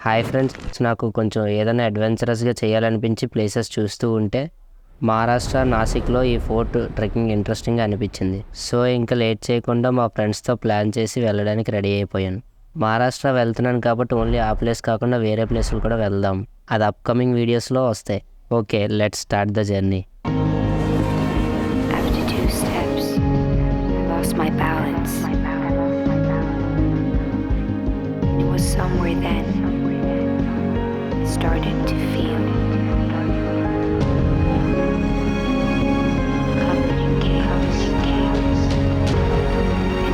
Hi friends, నాకు కొంచెం ఏదైనా అడ్వెంచరస్గా చేయాలనిపించి ప్లేసెస్ చూస్తూ ఉంటే మహారాష్ట్ర నాసిక్లో ఈ ఫోర్ట్ ట్రెక్కింగ్ ఇంట్రెస్టింగ్గా అనిపించింది. సో ఇంకా లేట్ చేయకుండా మా ఫ్రెండ్స్తో ప్లాన్ చేసి వెళ్ళడానికి రెడీ అయిపోయాను. మహారాష్ట్ర వెళ్తున్నాను కాబట్టి ఓన్లీ ఆ ప్లేస్ కాకుండా వేరే ప్లేసులు కూడా వెళ్దాం. అది అప్కమింగ్ వీడియోస్లో వస్తాయి. Okay, let's start the journey. After 2 steps, I lost my balance. It was somewhere then I started to feel covered in chaos. And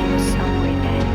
it was somewhere then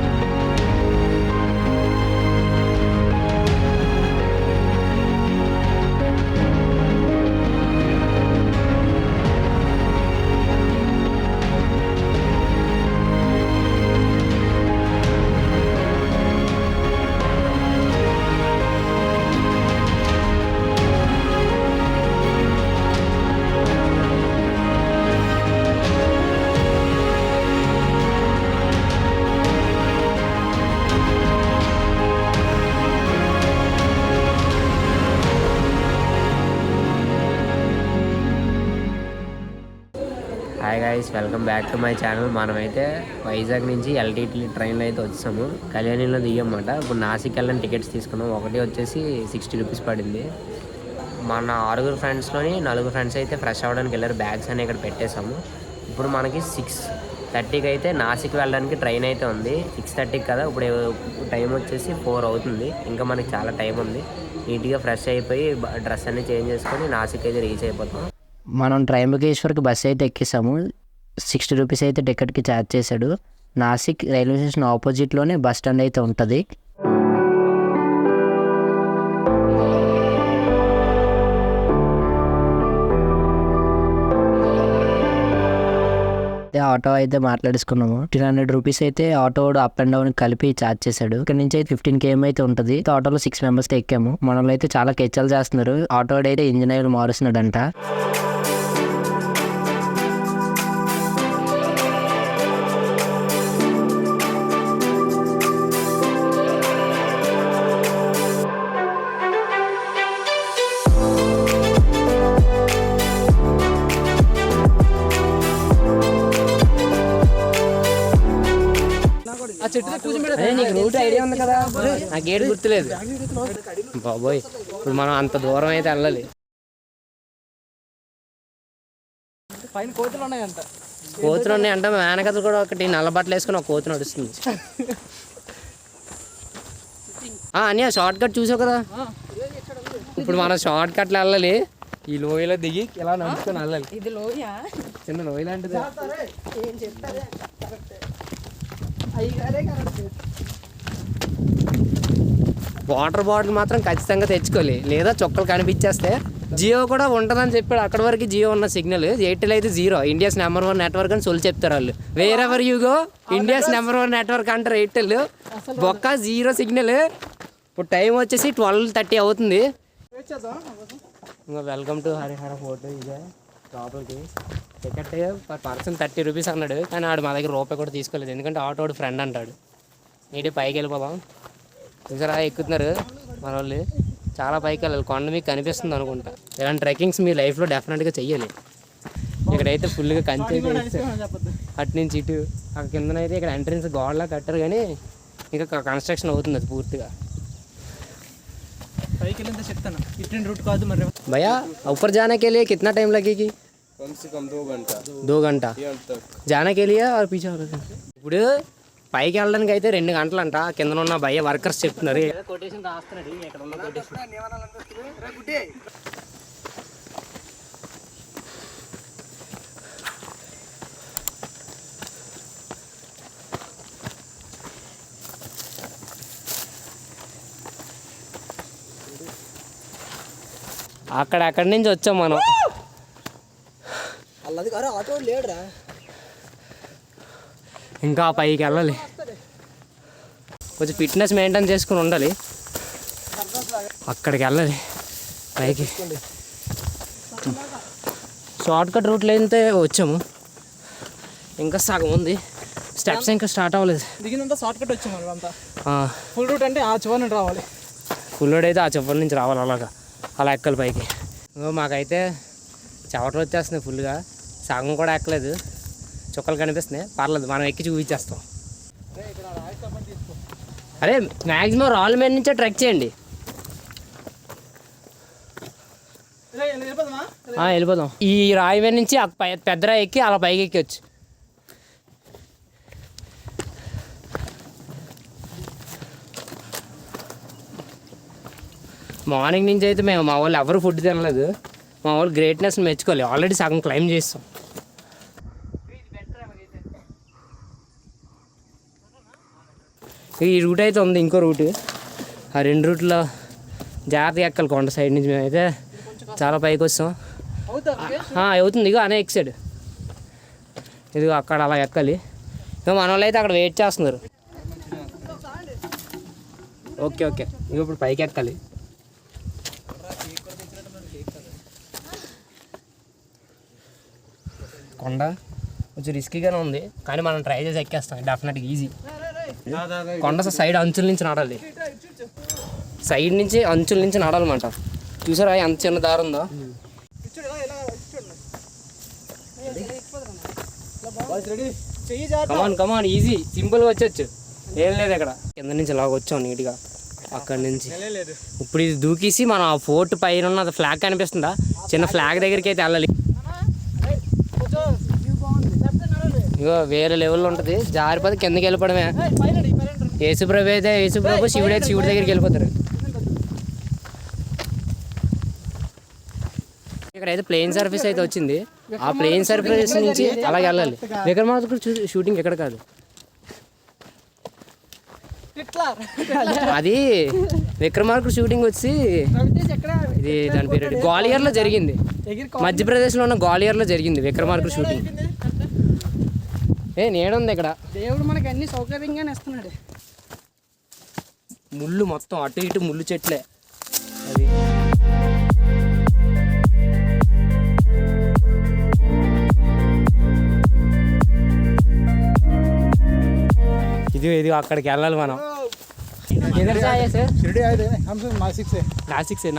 hi guys, welcome back to my channel. మనమైతే వైజాగ్ నుంచి LTT ట్రైన్లో అయితే వచ్చాము. కళ్యాణిలో దిగమాట. ఇప్పుడు నాసిక్ వెళ్ళని tickets తీసుకున్నాం. ఒకటి వచ్చేసి 60 రూపీస్ పడింది. మన 6 ఫ్రెండ్స్లోని 4 ఫ్రెండ్స్ అయితే ఫ్రెష్ అవ్వడానికి వెళ్ళారు. బ్యాగ్స్ అని ఇక్కడ పెట్టేశాము. ఇప్పుడు మనకి 6:30కి అయితే నాసిక్ వెళ్ళడానికి ట్రైన్ అయితే ఉంది. 6:30 కదా, ఇప్పుడు టైం వచ్చేసి 4 అవుతుంది. ఇంకా మనకి చాలా టైం ఉంది. నీట్గా ఫ్రెష్ అయిపోయి డ్రెస్ అన్ని చేంజ్ చేసుకొని నాసిక్ అయితే రీచ్ అయిపోతాం. మనం ట్రయంబకేశ్వర్కి బస్సు అయితే ఎక్కేసాము. 60 రూపీస్ అయితే టికెట్కి ఛార్జ్ చేశాడు. నాసిక్ రైల్వే స్టేషన్ ఆపోజిట్లోనే బస్ స్టాండ్ అయితే ఉంటుంది. ఆటో అయితే మాట్లాడేసుకున్నాము. 1500 రూపీస్ అయితే ఆటో అప్ అండ్ డౌన్ కలిపి ఛార్జ్ చేశాడు. ఇక్కడ నుంచి అయితే 15 km అయితే ఉంటుంది. ఆటోలో 6 మెంబర్స్ ఎక్కాము. మనలో అయితే చాలా కెచ్చలు చేస్తున్నారు. ఆటో అయితే ఇంజిన్ ఆయిల్ మారుస్తున్నాడంట. నీకు రూట్ ఐడియా ఉంది కదా, ఆ గేట్ గుర్తులేదు బాబోయ్. ఇప్పుడు మనం అంత దూరం అయితే వెళ్ళాలి. కోతులు ఉన్నాయంట. మేనకథలు కూడా ఒకటి నల్ల బట్టలు వేసుకుని ఒక కోతి నడుస్తుంది. అన్నయ్య షార్ట్ కట్ చూసావు కదా. ఇప్పుడు మనం షార్ట్ కట్లో వెళ్ళాలి. ఈ లోయలో దిగి ఇలా నడుచుకొని వెళ్ళాలి. ఇది లోయ, చిన్న లోయ లాంటిది. వాటర్ బాటిల్ మాత్రం ఖచ్చితంగా తెచ్చుకోవాలి, లేదా చొక్కలు కనిపించేస్తే. జియో కూడా ఉంటుందని చెప్పాడు. అక్కడ వరకు జియో ఉన్న సిగ్నల్. ఎయిర్టెల్ అయితే 0, ఇండియాస్ నెంబర్ 1 నెట్వర్క్ అని సొల్లు చెప్తారు వాళ్ళు. Wear ever you go India's number 1 network అంటారు ఎయిర్టెల్. బొక్క 0 సిగ్నల్. ఇప్పుడు టైం వచ్చేసి 12:30 అవుతుంది. Welcome to Harihara fort. ఇదే లోపలికి టికెట్ పర్ పర్సన్ 30 రూపీస్ అన్నాడు. కానీ ఆడు మా దగ్గర రూపాయి కూడా తీసుకోలేదు, ఎందుకంటే ఆటోడు ఫ్రెండ్ అంటాడు. నీటి పైకి వెళ్ళిపోదాం. చూసారా ఎక్కుతున్నారు మన వాళ్ళు. చాలా పైకి వెళ్ళాలి. కొండ మీకు కనిపిస్తుంది అనుకుంటా. ఇలాంటి ట్రెక్కింగ్స్ మీ లైఫ్లో డెఫినెట్గా చెయ్యాలి. ఇక్కడైతే ఫుల్గా కంచె అటు నుంచి ఇటు. అక్కడ కిందనైతే ఇక్కడ ఎంట్రన్స్ గోడలా కట్టారు, కానీ ఇంకా కన్స్ట్రక్షన్ అవుతుంది అది పూర్తిగా. भैया ऊपर जाने के लिए कितना टाइम लगेगी? कम से कम 2 घंटा 2 घंटा जाने के लिए और पीछे. ఇప్పుడు పైకి వెళ్ళడానికి అయితే 2 గంటలంట. కింద ఉన్న భయ్య వర్కర్స్ చెప్తున్నారు. కొటేషన్ రాస్తున్నాడు. ఇక్కడ ఉన్న కొటేషన్ అక్కడి నుంచి వచ్చాం మనం. ఇంకా పైకి వెళ్ళాలి. కొంచెం ఫిట్నెస్ మెయింటైన్ చేసుకుని ఉండాలి. అక్కడికి వెళ్ళాలి పైకి. షార్ట్ కట్ రూట్లో అయితే వచ్చాము. ఇంకా సగం ఉంది. స్టెప్స్ ఇంకా స్టార్ట్ అవ్వలేదు. దిగినంత షార్ట్ కట్ వచ్చాము. అంతా ఫుల్ రూట్ అంటే ఆ చివరి రావాలి. ఫుల్లోడ్ అయితే ఆ చివరి నుంచి రావాలి అలా ఎక్కలు పైకి. మాకైతే చెవటలు వచ్చేస్తున్నాయి ఫుల్గా, సగం కూడా ఎక్కలేదు, చుక్కలు కనిపిస్తున్నాయి. పర్లేదు, మనం ఎక్కి చూపించేస్తాం. అరే మ్యాక్సిమం రాళ్ళ మీద నుంచే ట్రెక్ చేయండి. వెళ్ళిపోదాం. ఈ రాయి మీద నుంచి పెద్ద రాయి ఎక్కి అలా పైకి ఎక్కొచ్చు. మార్నింగ్ నుంచి అయితే మా వాళ్ళు ఎవరు ఫుడ్ తినలేదు. మా వాళ్ళు గ్రేట్నెస్ని మెచ్చుకోవాలి. ఆల్రెడీ సగం క్లైమ్ చేస్తాం. ఈ రూట్ అయితే ఉంది, ఇంకో రూట్. ఆ 2 రూట్లో జాగ్రత్తగా ఎక్కాలి కొండ సైడ్ నుంచి. మేమైతే చాలా పైకి వస్తాం. అవుతుంది, ఇగో అనే ఎక్సాడు, ఇదిగో అక్కడ అలా ఎక్కాలి. ఇక మన వాళ్ళు అయితే అక్కడ వెయిట్ చేస్తున్నారు. ఓకే ఇక ఇప్పుడు పైకి ఎక్కాలి. కొండ కొంచెం రిస్కీగానే ఉంది, కానీ మనం ట్రై చేసి ఎక్కేస్తాం డెఫినెట్గా, ఈజీ. కొండ సైడ్ అంచుల నుంచి నడాలి, సైడ్ నుంచి అంచుల నుంచి నడాలన్నమాట. చూసారా ఎంత చిన్న దారి ఉందో. కమాన్ ఈజీ, సింపుల్గా వచ్చొచ్చు, ఏం లేదు ఇక్కడ. కింద నుంచి ఇలాగ వచ్చాం నీట్గా. అక్కడి నుంచి ఇప్పుడు ఇది దూకేసి మనం ఆ ఫోర్ట్ పైన ఉన్న ఫ్లాగ్ కనిపిస్తుందా, చిన్న ఫ్లాగ్ దగ్గరికి అయితే వెళ్ళాలి. ఇగో వేరే లెవెల్లో ఉంటుంది, జారిపోతే కిందకి వెళ్ళిపోవడమే. యేసుప్రభు అయితే యేసుప్రభు, శివుడు అయితే శివుడి దగ్గరికి వెళ్ళిపోతారు. ఇక్కడైతే ప్లేన్ సర్ఫేస్ అయితే వచ్చింది. ఆ ప్లేన్ సర్ఫేస్ నుంచి అలాగే వెళ్ళాలి. విక్రమార్కుడు షూటింగ్ ఎక్కడ కాదు, అది విక్రమార్కుడు షూటింగ్ వచ్చి ఇది దాని పేరు గ్వాలియర్లో జరిగింది. మధ్యప్రదేశ్లో ఉన్న గ్వాలియర్లో జరిగింది విక్రమార్కుడు షూటింగ్. నేడుంది ఇక్కడ. దేవుడు మనకి అన్ని సౌకర్యంగానే ఇస్తున్నాడు. ముళ్ళు మొత్తం అటు ఇటు ముళ్ళు చెట్లే. అది ఇది అక్కడికి వెళ్ళాలి మనం.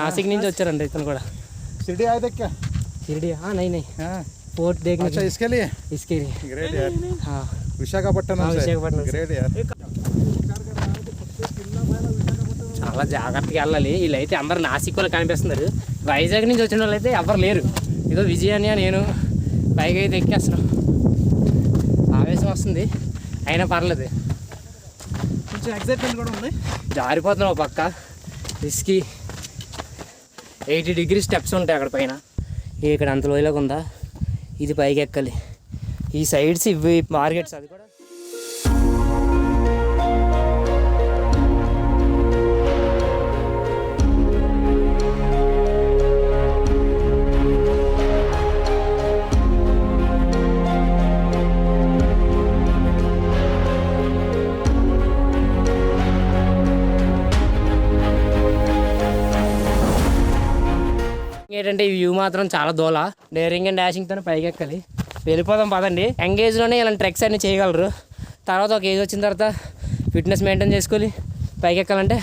నాసిక్ నుంచి వచ్చారండి ఇతను కూడా. शिरडी हाँ नहीं पोर्ट देखने अच्छा इसके लिए ग्रेट यार हाँ विशाखापट्टनम ग्रेट यार చాలా జాగ్రత్తగా వెళ్ళాలి. వీళ్ళైతే అందరు నాసిక్ వాళ్ళు కనిపిస్తున్నారు. వైజాగ్ నుంచి వచ్చిన వాళ్ళు అయితే ఎవరు లేరు. ఏదో విజయాన్ని నేను పైకి అయితే ఎక్కేస్తున్నాం. ఆవేశం వస్తుంది, అయినా పర్లేదు. కొంచెం ఎక్సైట్మెంట్ కూడా ఉంది. జారిపోతున్నాం ఒక పక్క, రిస్కీ. 80 డిగ్రీ స్టెప్స్ ఉంటాయి అక్కడ పైన. ఇక్కడ అంత లోయలోకి ఉందా, ఇది పైకి ఎక్కాలి. ఈ సైడ్స్ ఇవి మార్కెట్స్, అది కూడా ఏంటంటే ఈ వ్యూ మాత్రం చాలా దోల. డేరింగ్ అండ్ డాషింగ్తో పైకి ఎక్కాలి. వెళ్ళిపోదాం పదండి. యంగ్ ఏజ్లోనే ఇలాంటి ట్రెక్స్ అన్నీ చేయగలరు. తర్వాత ఒక ఏజ్ వచ్చిన తర్వాత ఫిట్నెస్ మెయింటైన్ చేసుకొని పైకి ఎక్కాలంటే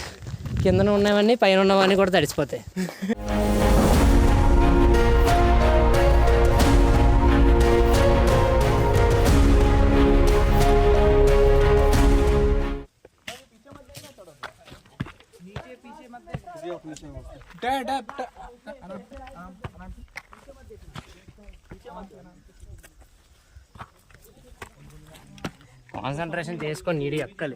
కింద ఉన్నవన్నీ పైన ఉన్నవన్నీ కూడా తడిసిపోతాయి. కాన్సన్ట్రేషన్ చేసుకొని నీడి ఎక్కాలి.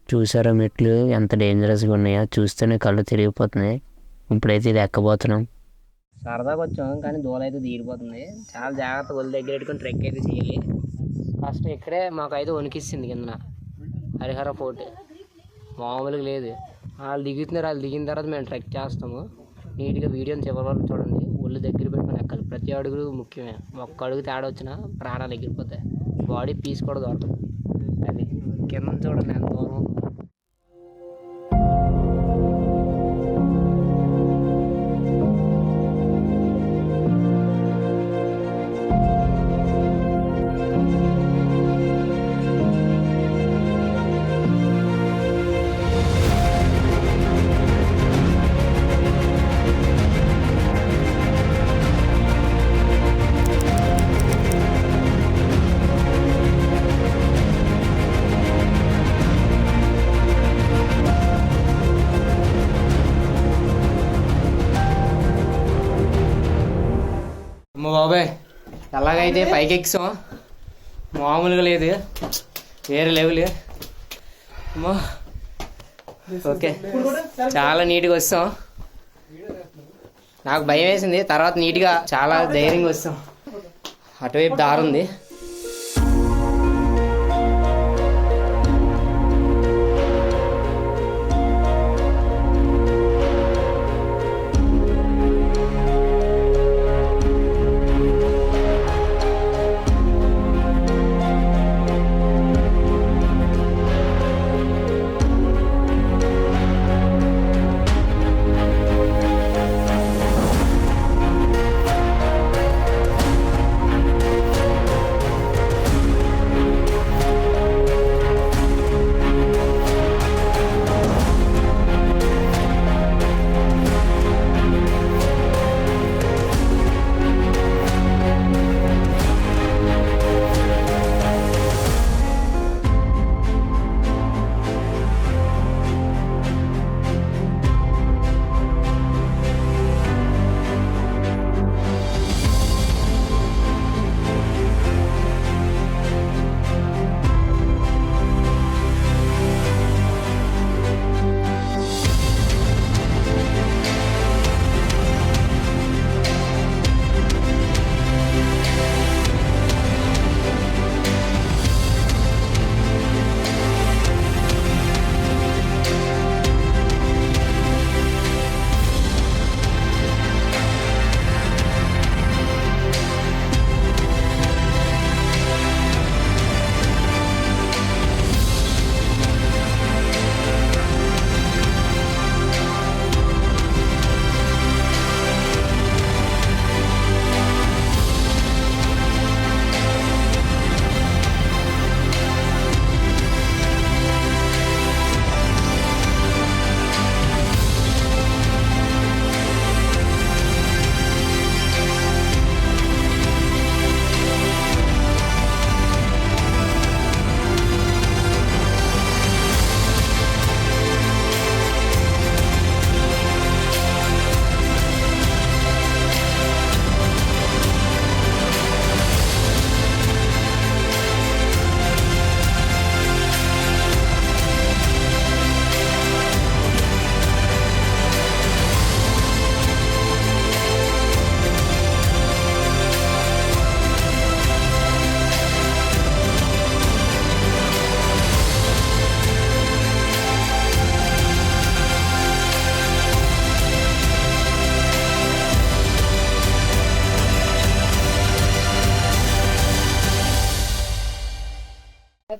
చూసారా మెట్లు ఎంత డేంజరస్గా ఉన్నాయో, చూస్తేనే కళ్ళు తిరిగిపోతున్నాయి. ఇప్పుడైతే ఇది ఎక్కబోతున్నాం. సరదాగా వచ్చాం కానీ దూలైతే తీరిపోతుంది. చాలా జాగ్రత్తగా ఒళ్ళు దగ్గర పెట్టుకొని ట్రెక్ అయితే చేయాలి. ఫస్ట్ ఇక్కడే మాకైతే వణికిస్తుంది కింద హరిహర ఫోర్ట్. మామూలుగా లేదు. వాళ్ళు దిగుతున్నారు, వాళ్ళు దిగిన తర్వాత మేము ట్రెక్ చేస్తాము. నీట్గా వీడియోని చివరి వరకు చూడండి. ఒళ్ళు దగ్గర పెట్టుకొని ఎక్కాలి. ప్రతి అడుగు ముఖ్యమే. ఒక్క అడుగు తేడా వచ్చినా ప్రాణాలు ఎగిరిపోతాయి. బాడీ పీస్ కూడా దొరకదు. అది కింద చూడండి ఎంత దూరం ఉందో. బాబాయ్ ఎలాగైతే పైకి ఎక్కాం మామూలుగా లేదు, వేరే లెవెల్. అమ్మా ఓకే చాలా నీట్గా వస్తాం. నాకు భయం వేసింది, తర్వాత నీట్గా చాలా ధైర్యంగా వస్తాం. అటువైపు దారి ఉంది.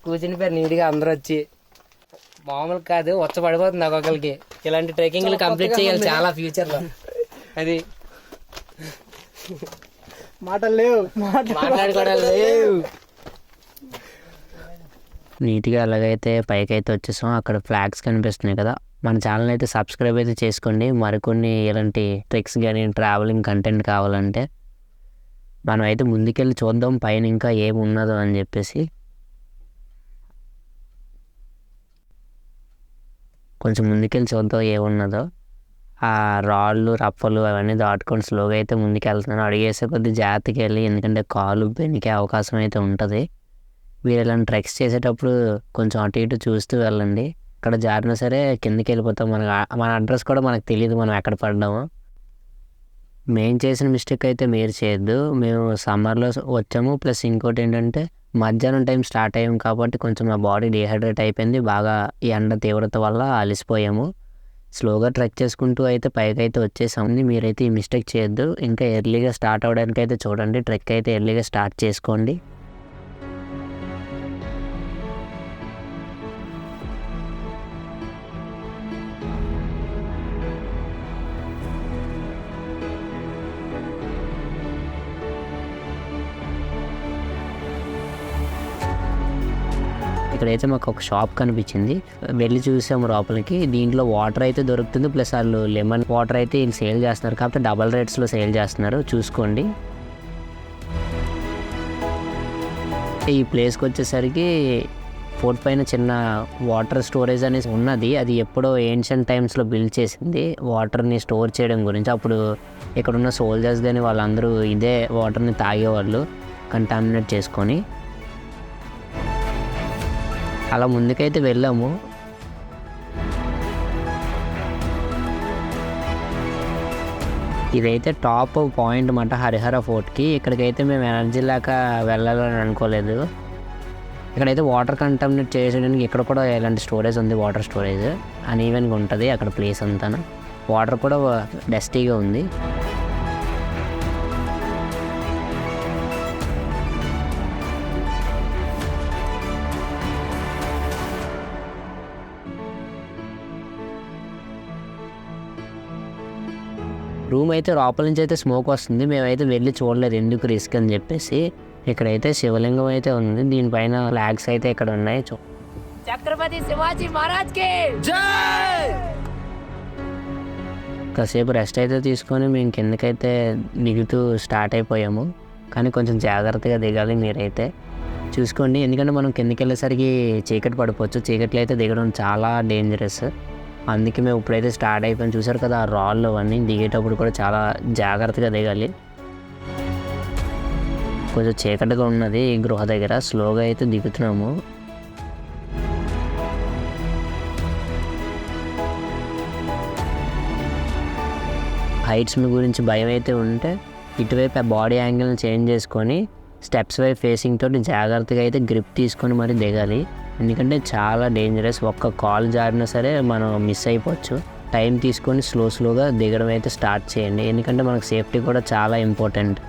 కూర్చుని పేరు నీట్గా అందరూ వచ్చి మామూలు కాదు, వచ్చ పడిపోతుంది ఒక్కొక్కరికి. ఇలాంటి ట్రెక్కింగ్లు కంప్లీట్ చేయాలి చాలా ఫ్యూచర్లో. అది మాటలు లేవు, మాట్లాడుకోవడం లేవు. నీట్గా ఎలాగైతే పైకి అయితే వచ్చేసాం, అక్కడ ఫ్లాగ్స్ కనిపిస్తున్నాయి కదా. మన ఛానల్ అయితే సబ్స్క్రైబ్ అయితే చేసుకోండి. మరికొన్ని ఇలాంటి ట్రిక్స్ కానీ ట్రావెలింగ్ కంటెంట్ కావాలంటే. మనం అయితే ముందుకెళ్ళి చూద్దాం పైన ఇంకా ఏమున్నదో అని చెప్పేసి. కొంచెం ముందుకెళ్ళి చూద్దాం ఏమున్నదో. ఆ రాళ్ళు రప్పలు అవన్నీ దాటుకొని స్లోగా అయితే ముందుకు వెళ్తున్నాను. అడిగేసే కొద్ది జాగ్రత్తకి వెళ్ళి, ఎందుకంటే కాలు బెనికే అవకాశం అయితే ఉంటుంది. మీరు ఇలాంటి ట్రెక్స్ చేసేటప్పుడు కొంచెం అటు ఇటు చూస్తూ వెళ్ళండి. ఎక్కడ జారినా సరే కిందకి వెళ్ళిపోతాం. మన అడ్రస్ కూడా మనకు తెలియదు మనం ఎక్కడ పడ్డామో. మేము చేసిన మిస్టేక్ అయితే మీరు చేయొద్దు. మేము సమ్మర్లో వచ్చాము, ప్లస్ ఇంకోటి ఏంటంటే మధ్యాహ్నం టైం స్టార్ట్ అయ్యాము కాబట్టి కొంచెం మా బాడీ డిహైడ్రేట్ అయిపోయింది. బాగా ఈ ఎండ తీవ్రత వల్ల అలసిపోయాము. స్లోగా ట్రెక్ చేసుకుంటూ అయితే పైకి అయితే వచ్చేసాము. మీరైతే ఈ మిస్టేక్ చేయొద్దు. ఇంకా ఎర్లీగా స్టార్ట్ అవ్వడానికి అయితే చూడండి. ట్రెక్ అయితే ఎర్లీగా స్టార్ట్ చేసుకోండి. ఇక్కడైతే మాకు ఒక షాప్ కనిపించింది, వెళ్ళి చూసాము లోపలికి. దీంట్లో వాటర్ అయితే దొరుకుతుంది, ప్లస్ వాళ్ళు లెమన్ వాటర్ అయితే వీళ్ళు సేల్ చేస్తున్నారు, కాబట్టి డబల్ రేట్స్లో సేల్ చేస్తున్నారు. చూసుకోండి. ఈ ప్లేస్కి వచ్చేసరికి ఫోర్ట్ పైన చిన్న వాటర్ స్టోరేజ్ అనేది ఉన్నది. అది ఎప్పుడో ఏన్షియంట్ టైమ్స్లో బిల్డ్ చేసింది వాటర్ని స్టోర్ చేయడం గురించి. అప్పుడు ఇక్కడ ఉన్న సోల్జర్స్ కానీ వాళ్ళందరూ ఇదే వాటర్ని తాగేవాళ్ళు కంటామినేట్ చేసుకొని. అలా ముందుకైతే వెళ్ళాము. ఇదైతే టాప్ పాయింట్ అన్నమాట హరిహర ఫోర్ట్కి. ఇక్కడికైతే మేము ఎనర్జీ లేక వెళ్ళాలని అనుకోలేదు. ఇక్కడైతే వాటర్ కంటామినేట్ చేయడానికి ఇక్కడ కూడా ఇలాంటి స్టోరేజ్ ఉంది, వాటర్ స్టోరేజ్ అన్ఈవెన్గా ఉంటుంది అక్కడ ప్లేస్ అంతా. వాటర్ కూడా డస్టీగా ఉంది. రూమ్ అయితే లోపల నుంచి అయితే స్మోక్ వస్తుంది. మేమైతే వెళ్ళి చూడలేదు ఎందుకు రిస్క్ అని చెప్పేసి. ఇక్కడైతే శివలింగం అయితే ఉంది, దీనిపైన ఫ్లాగ్స్ అయితే ఇక్కడ ఉన్నాయి. ఛత్రపతి శివాజీ మహారాజ్కి జై. కాసేపు రెస్ట్ అయితే తీసుకొని మేము కిందకైతే దిగుతూ స్టార్ట్ అయిపోయాము. కానీ కొంచెం జాగ్రత్తగా దిగాలి మీరైతే చూసుకోండి, ఎందుకంటే మనం కిందకి వెళ్ళేసరికి చీకటి పడిపోవచ్చు. చీకట్లో అయితే దిగడం చాలా డేంజరస్. అందుకే మేము ఇప్పుడైతే స్టార్ట్ అయిపోయాం. చూసారు కదా ఆ రాళ్ళు అవన్నీ, దిగేటప్పుడు కూడా చాలా జాగ్రత్తగా దిగాలి. కొంచెం చీకటిగా ఉన్నది ఈ గృహ దగ్గర. స్లోగా అయితే దిగుతున్నాము. హైట్స్ గురించి భయం అయితే ఉంటే ఇటువైపు ఆ బాడీ యాంగిల్ని చేంజ్ చేసుకొని స్టెప్స్ వైపు ఫేసింగ్ తోటి జాగ్రత్తగా అయితే గ్రిప్ తీసుకొని మరి దిగాలి. ఎందుకంటే చాలా డేంజరస్. ఒక్క కాల్ జారినా సరే మనం మిస్ అయిపోవచ్చు. టైం తీసుకొని స్లోగా దిగడం అయితే స్టార్ట్ చేయండి, ఎందుకంటే మనకు సేఫ్టీ కూడా చాలా ఇంపార్టెంట్.